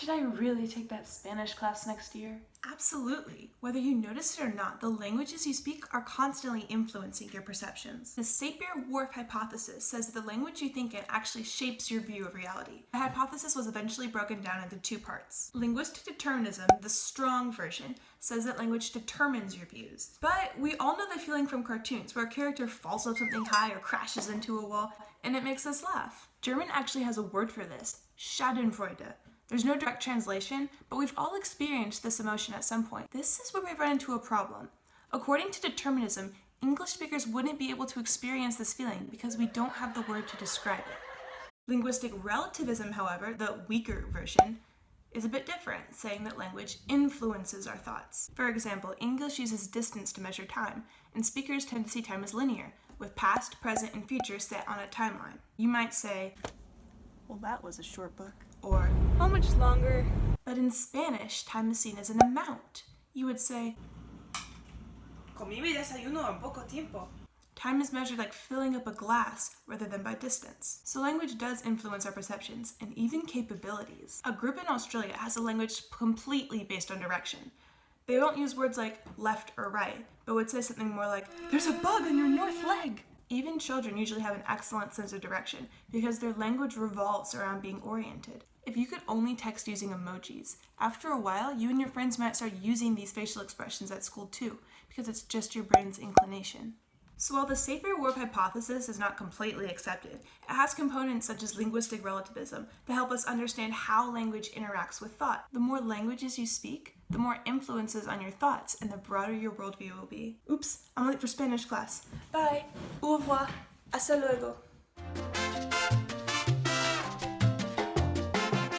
Should I really take that Spanish class next year? Absolutely. Whether you notice it or not, the languages you speak are constantly influencing your perceptions. The Sapir-Whorf Hypothesis says that the language you think in actually shapes your view of reality. The hypothesis was eventually broken down into two parts. Linguistic determinism, the strong version, says that language determines your views. But we all know the feeling from cartoons where a character falls off something high or crashes into a wall, and it makes us laugh. German actually has a word for this, Schadenfreude. There's no direct translation, but we've all experienced this emotion at some point. This is where we run into a problem. According to determinism, English speakers wouldn't be able to experience this feeling because we don't have the word to describe it. Linguistic relativism, however, the weaker version, is a bit different, saying that language influences our thoughts. For example, English uses distance to measure time, and speakers tend to see time as linear, with past, present, and future set on a timeline. You might say, well, that was a short book. Or, how much longer? But in Spanish, time is seen as an amount. You would say, comí mi desayuno en poco tiempo. Time is measured like filling up a glass rather than by distance. So language does influence our perceptions and even capabilities. A group in Australia has a language completely based on direction. They don't use words like left or right, but would say something more like, there's a bug on your north leg. Even children usually have an excellent sense of direction because their language revolves around being oriented. If you could only text using emojis, after a while, you and your friends might start using these facial expressions at school too, because it's just your brain's inclination. So while the Sapir-Whorf hypothesis is not completely accepted, it has components such as linguistic relativism to help us understand how language interacts with thought. The more languages you speak, the more influences on your thoughts and the broader your worldview will be. Oops, I'm late for Spanish class. Bye. Au revoir. Hasta luego.